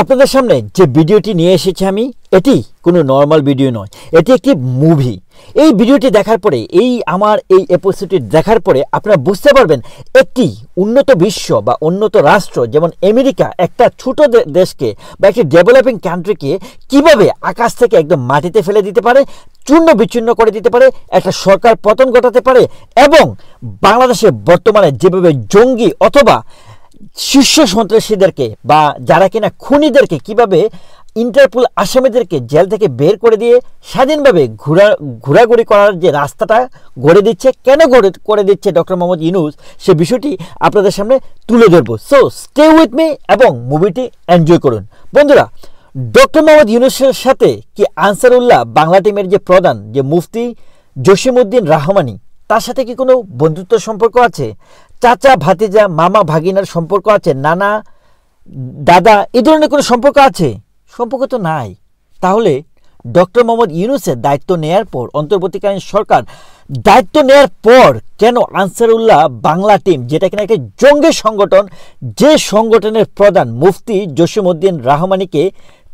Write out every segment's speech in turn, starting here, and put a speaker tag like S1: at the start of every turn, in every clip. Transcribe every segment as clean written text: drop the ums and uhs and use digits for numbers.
S1: আপনাদের সামনে যে ভিডিওটি নিয়ে এসেছি আমি, এটি কোনো নর্মাল ভিডিও নয়, এটি একটি মুভি। এই ভিডিওটি দেখার পরে, আমার এই এপিসোডটি দেখার পরে আপনারা বুঝতে পারবেন একটি উন্নত বিশ্ব বা উন্নত রাষ্ট্র যেমন আমেরিকা একটা ছোট দেশকে বা একটি ডেভেলপিং কান্ট্রিকে কিভাবে আকাশ থেকে একদম মাটিতে ফেলে দিতে পারে, চূর্ণ বিচ্ছিন্ন করে দিতে পারে, একটা সরকার পতন ঘটাতে পারে, এবং বাংলাদেশে বর্তমানে যেভাবে জঙ্গি অথবা শীর্ষ সন্ত্রাসীদেরকে বা যারা কিনা খুনিদেরকে কিভাবে ইন্টারপোল আসামিদেরকে জেল থেকে বের করে দিয়ে স্বাধীনভাবে ঘোরাঘুরি করার যে রাস্তাটা গড়ে দিচ্ছে, কেন করে দিচ্ছে ডক্টর মোহাম্মদ ইউনূস, সে বিষয়টি আপনাদের সামনে তুলে ধরবো। সো স্টে উইথ মি এবং মুভিটি এনজয় করুন। বন্ধুরা, ডক্টর মোহাম্মদ ইউনূসের সাথে কি আনসারুল্লাহ বাংলা টিমের যে প্রধান, যে মুফতি জসিমউদ্দিন রাহমানি, তার সাথে কি কোনো বন্ধুত্ব সম্পর্ক আছে? চাচা ভাতিজা, মামা ভাগিনার সম্পর্ক আছে? নানা দাদা, এই ধরনের কোনো সম্পর্ক আছে? সম্পর্ক তো নাই। তাহলে ডক্টর মোহাম্মদ ইউনূসের দায়িত্ব নেয়ার পর, অন্তর্বর্তীকালীন সরকার দায়িত্ব নেয়ার পর কেন আনসারুল্লাহ বাংলা টিম, যেটা কিনা একটা জঙ্গি সংগঠন, যে সংগঠনের প্রধান মুফতি জসিমউদ্দিন রাহমানিকে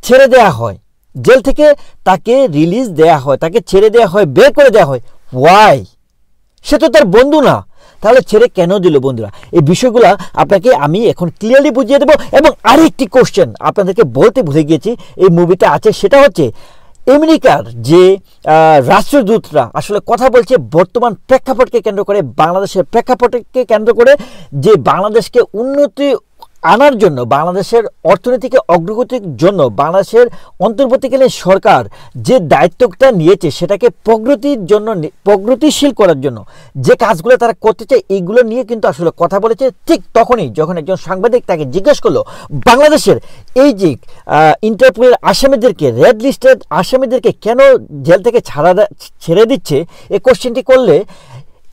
S1: ছেড়ে দেয়া হয়, জেল থেকে তাকে রিলিজ দেয়া হয়, তাকে ছেড়ে দেয়া হয়, বের করে দেওয়া হয়? ওয়াই? সে তো তার বন্ধু না, তাহলে ছেড়ে কেন দিল? বন্ধুরা, এই বিষয়গুলো আপনাকে আমি এখন ক্লিয়ারলি বুঝিয়ে দেবো। এবং আরেকটি কোশ্চেন আপনাদেরকে বলতে ভুলে গিয়েছি, এই মুভিতে আছে, সেটা হচ্ছে আমেরিকার যে রাষ্ট্রদূতরা আসলে কথা বলছে বর্তমান প্রেক্ষাপটকে কেন্দ্র করে, বাংলাদেশের প্রেক্ষাপটকে কেন্দ্র করে, যে বাংলাদেশকে উন্নতি আনার জন্য, বাংলাদেশের অর্থনীতিকে অগ্রগতির জন্য বাংলাদেশের অন্তর্বর্তীকালীন সরকার যে দায়িত্বটা নিয়েছে সেটাকে প্রগতির জন্য, প্রগতিশীল করার জন্য যে কাজগুলো তারা করতে চায়, এইগুলো নিয়ে কিন্তু আসলে কথা বলেছে। ঠিক তখনই যখন একজন সাংবাদিক তাকে জিজ্ঞেস করলো বাংলাদেশের এই যে ইন্টারপোলের আসামিদেরকে, রেড লিস্টেড আসামিদেরকে কেন জেল থেকে ছেড়ে দিচ্ছে, এই কোশ্চেনটি করলে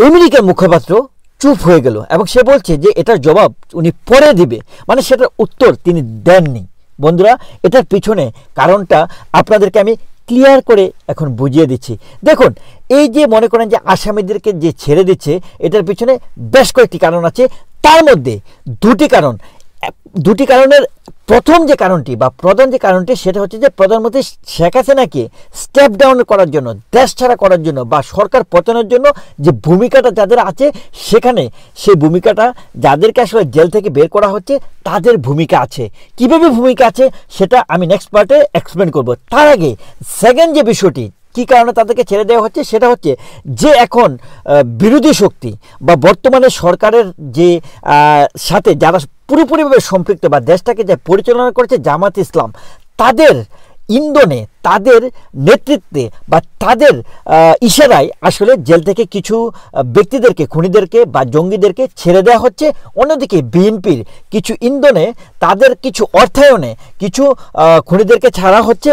S1: আমেরিকার মুখপাত্র চুপ হয়ে গেল এবং সে বলছে যে এটার জবাব উনি পরে দিবে, মানে সেটার উত্তর তিনি দেননি। বন্ধুরা, এটার পিছনে কারণটা আপনাদেরকে আমি ক্লিয়ার করে এখন বুঝিয়ে দিচ্ছি। দেখুন, এই যে মনে করেন যে আসামিদেরকে যে ছেড়ে দিচ্ছে, এটার পিছনে বেশ কয়েকটি কারণ আছে। তার মধ্যে দুটি কারণের প্রথম যে কারণটি বা প্রধান যে কারণটি, সেটা হচ্ছে যে প্রধানমন্ত্রী শেখ হাসিনাকে স্টেপ ডাউন করার জন্য, দেশ ছাড়া করার জন্য বা সরকার পতনের জন্য যে ভূমিকাটা যাদের আছে, সেখানে সেই ভূমিকাটা যাদেরকে আসলে জেল থেকে বের করা হচ্ছে তাদের ভূমিকা আছে। কিভাবে ভূমিকা আছে সেটা আমি নেক্সট পার্টে এক্সপ্লেন করব। তার আগে সেকেন্ড যে বিষয়টি, কী কারণে তাদেরকে ছেড়ে দেওয়া হচ্ছে, সেটা হচ্ছে যে এখন বিরোধী শক্তি বা বর্তমানে সরকারের যে সাথে যারা পুরোপুরিভাবে সম্পৃক্ত বা দেশটাকে যা পরিচালনা করেছে জামাত ইসলাম, তাদের ইন্ধনে, তাদের নেতৃত্বে বা তাদের ইশারায় আসলে জেল থেকে কিছু ব্যক্তিদেরকে, খুনিদেরকে বা জঙ্গিদেরকে ছেড়ে দেওয়া হচ্ছে। অন্যদিকে বিএনপির কিছু ইন্ধনে, তাদের কিছু অর্থায়নে কিছু খুনিদেরকে ছাড়া হচ্ছে।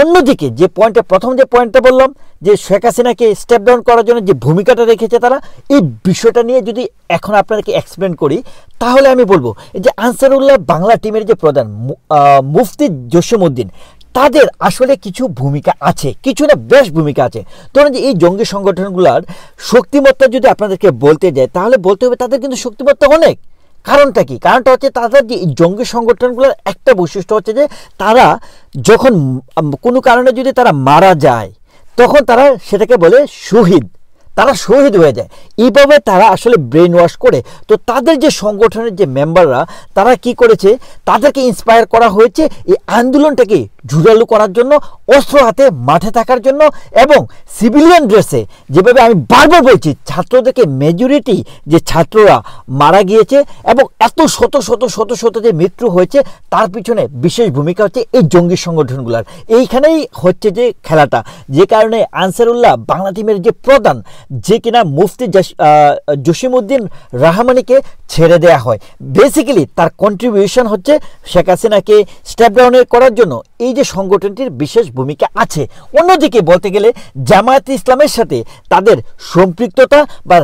S1: অন্যদিকে যে পয়েন্টটা, প্রথম যে পয়েন্টটা বললাম যে শেখ হাসিনাকে স্টেপ ডাউন করার জন্য যে ভূমিকাটা রেখেছে তারা, এই বিষয়টা নিয়ে যদি এখন আপনাদেরকে এক্সপ্লেন করি, তাহলে আমি বলবো যে আনসারুল্লাহ বাংলা টিমের যে প্রধান মুফতি জসিমউদ্দিন, তাদের আসলে কিছু ভূমিকা আছে, কিছু না বেশ ভূমিকা আছে। ধরুন যে এই জঙ্গি সংগঠনগুলোর শক্তিমত্তা যদি আপনাদেরকে বলতে যায়, তাহলে বলতে হবে তাদের কিন্তু শক্তিমত্তা অনেক। কারণটা কি? কারণটা হচ্ছে তাদের যে জঙ্গি সংগঠনগুলোর একটা বৈশিষ্ট্য হচ্ছে যে তারা যখন কোনো কারণে যদি তারা মারা যায়, তখন তারা সেটাকে বলে শহীদ, তারা শহীদ হয়ে যায়। এইভাবে তারা আসলে ব্রেন ওয়াশ করে। তো তাদের যে সংগঠনের যে মেম্বাররা, তারা কি করেছে, তাদেরকে ইন্সপায়ার করা হয়েছে এই আন্দোলনটাকে জোরালো করার জন্য, অস্ত্র হাতে মাঠে থাকার জন্য, এবং সিভিলিয়ান ড্রেসে, যেভাবে আমি বারবার বলছি, ছাত্রদেরকে মেজরিটি যে ছাত্ররা মারা গিয়েছে এবং এত শত শত শত শত যে মৃত্যু হয়েছে, তার পিছনে বিশেষ ভূমিকা হচ্ছে এই জঙ্গি সংগঠনগুলোর। এইখানেই হচ্ছে যে খেলাটা, যে কারণে আনসারুল্লাহ বাংলা টিমের যে প্রধান, যে কিনা মুফতি জসিমউদ্দিন রাহমানিকে ছেড়ে দেয়া হয়, বেসিক্যালি তার কন্ট্রিবিউশন হচ্ছে শেখ হাসিনাকে স্টেপ ডাউন করার জন্য এই যে সংগঠনটির বিশেষ ভূমিকা আছে। অন্যদিকে বলতে গেলে জামায়াত ইসলামের সাথে তাদের সম্পৃক্ততা বা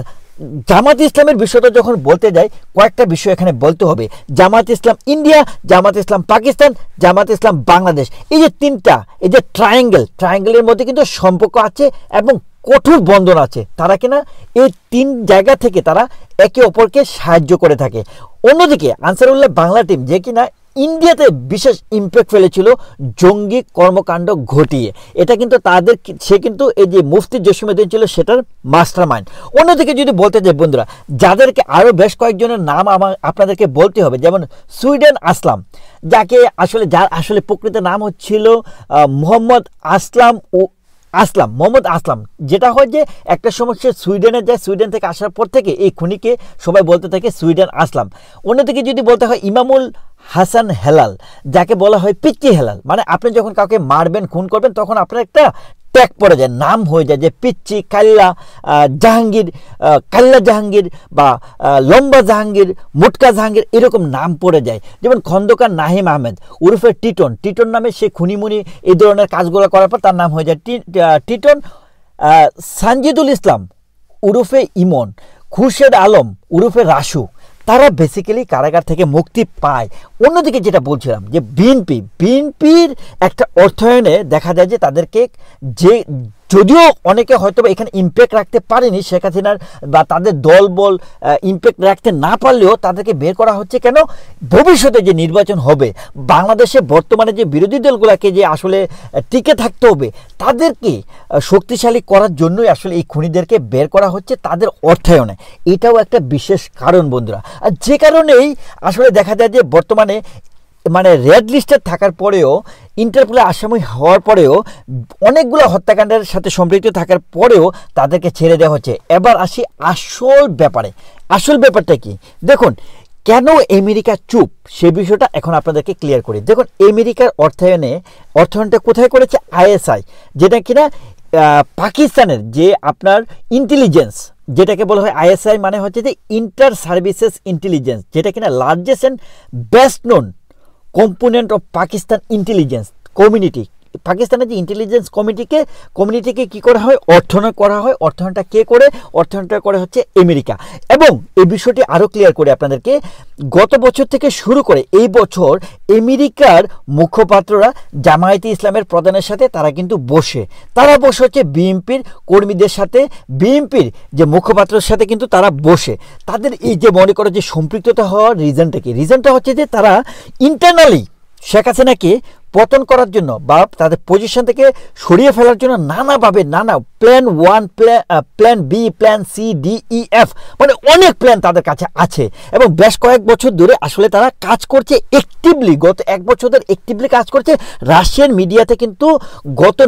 S1: জামাত ইসলামের বিষয়টা যখন বলতে যাই, কয়েকটা বিষয় এখানে বলতে হবে। জামাত ইসলাম ইন্ডিয়া, জামাত ইসলাম পাকিস্তান, জামাত ইসলাম বাংলাদেশ, এই যে তিনটা, এই যে ট্রায়াঙ্গেলের মধ্যে কিন্তু সম্পর্ক আছে এবং কঠোর বন্ধন আছে। তারা কিনা এই তিন জায়গা থেকে তারা একে অপরকে সাহায্য করে থাকে। অন্যদিকে আনসারুল্লাহ বাংলা টিম, যে কিনা ইন্ডিয়াতে বিশেষ ইম্প্যাক্ট ফেলেছিল জঙ্গি কর্মকাণ্ড ঘটিয়ে। এটা কিন্তু তাদের, সে কিন্তু এই যে মুফতি জসিমউদ্দিন ছিল সেটার মাস্টার মাইন্ড। অন্যদিকে যদি বলতে যাই বন্ধুরা, যাদেরকে আরও বেশ কয়েকজনের নাম আপনাদেরকে বলতে হবে, যেমন সুইডেন আসলাম, যাকে আসলে যার আসলে প্রকৃত নাম হচ্ছিল মোহাম্মদ আসলাম, যেটা হয় যে একটা সময় সে সুইডেনে যায়, সুইডেন থেকে আসার পর থেকে এই খুনিকে সবাই বলতে থাকে সুইডেন আসলাম। অন্যদিকে যদি বলতে হয় ইমামুল হাসান হেলাল, যাকে বলা হয় পিচ্চি হেলাল, মানে আপনি যখন কাউকে মারবেন, খুন করবেন, তখন আপনার একটা ট্যাগ পড়ে যায়, নাম হয়ে যায় যে পিচ্চি কাল্লা জাহাঙ্গীর বা লম্বা জাহাঙ্গীর, মুটকা জাহাঙ্গীর, এরকম নাম পড়ে যায়। যেমন খন্দকার নাহিম আহমেদ উরফে টিটন নামে সে খুনিমুনি এই ধরনের কাজগুলো করার পর তার নাম হয়ে যায় টিটন। সানজিদুল ইসলাম উরফে ইমন, খুরশেদ আলম উরফে রাসু, তারা বেসিক্যালি কারাগার থেকে মুক্তি পায়। অন্যদিকে যেটা বলছিলাম যে বিএনপির একটা অর্থায়নে দেখা যায় যে তাদেরকে, যে যদিও অনেকে হয়তো এখানে ইম্প্যাক্ট রাখতে পারেনি শেখ হাসিনার বা তাদের দলবল ইম্প্যাক্ট রাখতে না পারলেও তাদেরকে বের করা হচ্ছে কেন, ভবিষ্যতে যে নির্বাচন হবে বাংলাদেশে বর্তমানে যে বিরোধী দলগুলোকে যে আসলে টিকে থাকতে হবে, তাদেরকে শক্তিশালী করার জন্যই আসলে এই খুনিদেরকে বের করা হচ্ছে তাদের অর্থায়নে। এটাও একটা বিশেষ কারণ বন্ধুরা। আর যে কারণেই আসলে দেখা যায় যে বর্তমানে মানে রেড লিস্টে থাকার পরেও, ইন্টারপোলে আসামি হওয়ার পরেও, অনেকগুলো হত্যাকাণ্ডের সাথে সম্পৃক্ত থাকার পরেও তাদেরকে ছেড়ে দেওয়া হচ্ছে। এবার আসি আসল ব্যাপারটা কি দেখুন, কেন আমেরিকা চুপ সে বিষয়টা এখন আপনাদেরকে ক্লিয়ার করি। দেখুন, আমেরিকার অর্থায়নটা কোথায় করেছে? আইএসআই, যেটা কিনা পাকিস্তানের যে আপনার ইন্টেলিজেন্স, যেটাকে বলা হয় আইএসআই, মানে হচ্ছে যে ইন্টার সার্ভিসেস ইন্টেলিজেন্স, যেটা কিনা largest and best known component of Pakistan intelligence community. পাকিস্তানের যে ইন্টেলিজেন্স কমিউনিটিকে কী করা হয়? অর্থায়ন করা হয়। অর্থায়নটা কে করে? অর্থায়নটা করে হচ্ছে আমেরিকা। এবং এই বিষয়টি আরও ক্লিয়ার করে আপনাদেরকে, গত বছর থেকে শুরু করে এই বছর আমেরিকার মুখপাত্ররা জামায়াতে ইসলামের প্রধানের সাথে তারা কিন্তু বসে হচ্ছে বিএনপির কর্মীদের সাথে, বিএনপির যে মুখপাত্রের সাথে কিন্তু তারা বসে তাদের এই যে মনে করে যে সম্পৃক্ততা হওয়ার রিজনটা কি? রিজনটা হচ্ছে যে তারা ইন্টারনালি শেখ হাসিনাকে পতন করার জন্য বা তাদের পজিশন থেকে সরিয়ে ফেলার জন্য নানাভাবে plan 1, plan B, plan C, D, E, F, মানে অনেক প্ল্যান তাদের কাছে আছে। এবং বেশ কয়েক বছর ধরে আসলে তারা কাজ করছে অ্যাক্টিভলি, গত 1 বছর ধরে অ্যাক্টিভলি কাজ করছে। রাশিয়ান মিডিয়াতে কিন্তু গত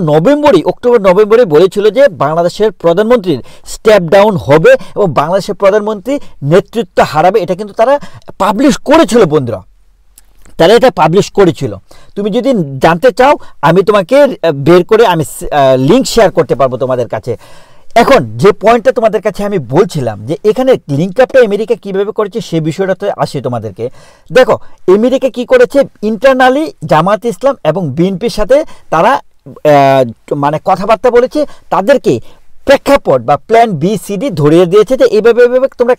S1: অক্টোবর-নভেম্বরে বলেছিল যে বাংলাদেশের প্রধানমন্ত্রীর স্টেপ ডাউন হবে এবং বাংলাদেশের প্রধানমন্ত্রী নেতৃত্ব হারাবে। এটা কিন্তু তারা পাবলিশ করেছিল বন্ধুরা, তারা এটা পাবলিশ করেছিল। তুমি যদি জানতে চাও আমি তোমাকে বের করে আমি লিঙ্ক শেয়ার করতে পারবো তোমাদের কাছে। এখন যে পয়েন্টটা তোমাদের কাছে আমি বলছিলাম যে এখানে লিঙ্ক আপটা আমেরিকা কীভাবে করেছে সে বিষয়টাতে আসে তোমাদেরকে। দেখো, আমেরিকা কি করেছে, ইন্টারনালি জামাত ইসলাম এবং বিএনপির সাথে তারা মানে কথাবার্তা বলেছে, তাদেরকে প্রেক্ষাপট বা প্ল্যান বি, সি, ডি ধরিয়ে দিয়েছে যে এইভাবে তোমরা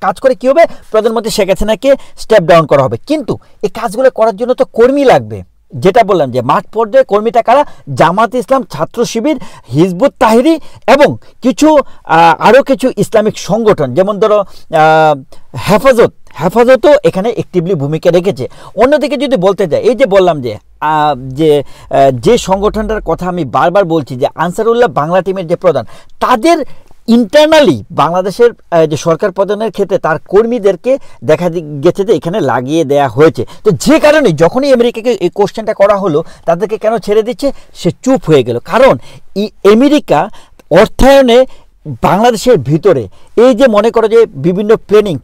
S1: কাজ করে কী হবে, প্রধানমন্ত্রী শেখ হাসিনাকে স্টেপ ডাউন করা হবে। কিন্তু এই কাজগুলো করার জন্য তো কর্মী লাগবে। যেটা বললাম যে মাঠ পর্যায়ে কর্মীটা কারা? জামাত ইসলাম, ছাত্র শিবির, হিজবুত তাহরির এবং আরও কিছু ইসলামিক সংগঠন, যেমন ধরো হেফাজতও এখানে অ্যাক্টিভলি ভূমিকা রেখেছে। অন্যদিকে যদি বলতে যাই, এই যে বললাম যে সংগঠনটার কথা আমি বারবার বলছি যে আনসারুল্লাহ বাংলা টিমের যে প্রধান, তাদের ইন্টারনালি বাংলাদেশের যে সরকার প্রধানের ক্ষেত্রে তার কর্মীদেরকে দেখা গেছে যে এখানে লাগিয়ে দেয়া হয়েছে। তো যে কারণে যখনই আমেরিকাকে এই কোশ্চেনটা করা হলো তাদেরকে কেন ছেড়ে দিচ্ছে, সে চুপ হয়ে গেল। কারণ আমেরিকা অর্থায়নে বাংলাদেশের ভিতরে এই যে মনে করো যে বিভিন্ন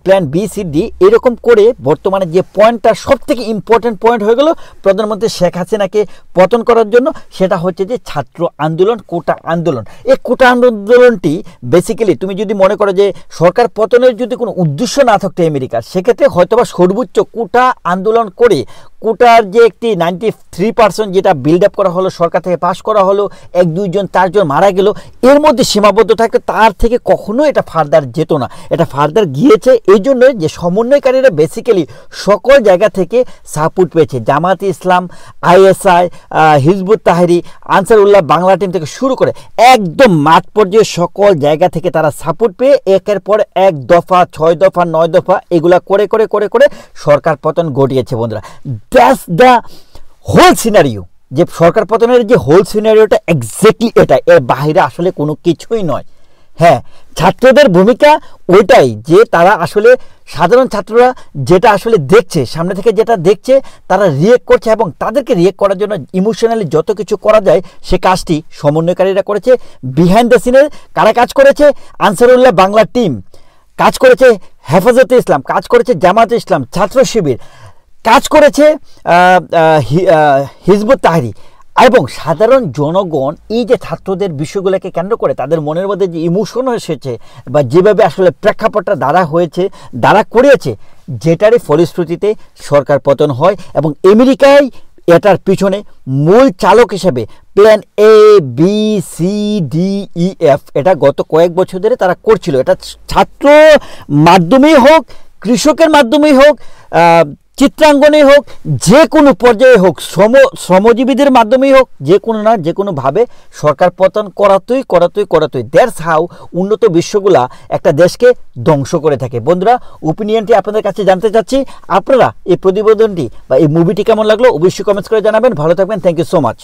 S1: প্ল্যান বি, সি, ডি এরকম করে বর্তমানে যে পয়েন্টটা সবথেকে ইম্পর্টেন্ট পয়েন্ট হয়ে গেল প্রধানমন্ত্রী শেখ হাসিনাকে পতন করার জন্য, সেটা হচ্ছে যে ছাত্র আন্দোলন, কোটা আন্দোলন। এই কোটা আন্দোলনটি বেসিক্যালি তুমি যদি মনে করো যে সরকার পতনের যদি কোনো উদ্দেশ্য না থাকতো আমেরিকার, সেক্ষেত্রে হয়তোবা সর্বোচ্চ কোটা আন্দোলন করে কোটার যে একটি 93% যেটা বিল্ড আপ করা হলো, সরকার থেকে পাশ করা হলো, 1, 2 জন 4 জন মারা গেল, এর মধ্যে সীমাবদ্ধ থাকতে তার থেকে কখনো এটা ফার্দার যেত না। এটা ফার্দার গিয়েছে এই জন্য যে সমন্বয়কারীরা বেসিক্যালি সকল জায়গা থেকে সাপোর্ট পেয়েছে। Jamaat-e Islam, ISI, Hizbut Tahrir, Ansarullah Bangla team থেকে শুরু করে একদম মাঠ পর্যায়ে সকল জায়গা থেকে তারা সাপোর্ট পেয়ে একের পর এক দফা, 6 দফা, 9 দফা এগুলা করে করে করে করে সরকার পতন ঘটিয়েছে বন্ধুরা। দ্যাটস দ্য হোল সিনারিও, যে সরকার পতনের যে হোল সিনারিওটা এক্স্যাক্টলি এটা, এর বাইরে আসলে কোনো কিছুই নয়। হ্যাঁ, ছাত্রদের ভূমিকা ওইটাই যে তারা আসলে সাধারণ ছাত্ররা যেটা আসলে দেখছে, সামনে থেকে যেটা দেখছে তারা রিয়েক্ট করছে এবং তাদেরকে রিয়েক্ট করার জন্য ইমোশনালি যত কিছু করা যায় সে কাজটি সমন্বয়কারীরা করেছে। বিহাইন্ড দ্য সিনের কারা কাজ করেছে? আনসারুল্লাহ বাংলা টিম কাজ করেছে, হেফাজতে ইসলাম কাজ করেছে, জামায়াতে ইসলাম, ছাত্র শিবির কাজ করেছে, হিজবুত তাহরির এবং সাধারণ জনগণ এই যে ছাত্রদের বিষয়গুলোকে কেন্দ্র করে তাদের মনের মধ্যে যে ইমোশন এসেছে বা যেভাবে আসলে প্রেক্ষাপটটা দ্বারা হয়েছে, দ্বারা করিয়েছে, যেটারই ফলশ্রুতিতে সরকার পতন হয় এবং আমেরিকায় এটার পিছনে মূল চালক হিসেবে plan A B C D E F এটা গত কয়েক বছর ধরে তারা করছিল। এটা ছাত্র মাধ্যমেই হোক, কৃষকের মাধ্যমেই হোক, চিত্রাঙ্গনে হোক, যে কোনো পর্যায়ে হোক, শ্রমজীবীদের মাধ্যমেই হোক, যে কোনো না যে কোনোভাবে সরকার পতন করাতই দ্যাটস হাউ উন্নত বিশ্বগুলা একটা দেশকে ধ্বংস করে থাকে। বন্ধুরা, ওপিনিয়নটি আপনাদের কাছে জানতে চাচ্ছি, আপনারা এই প্রতিবেদনটি বা এই মুভিটি কেমন লাগলো অবশ্যই কমেন্টস করে জানাবেন। ভালো থাকবেন, থ্যাংক ইউ সো মাচ।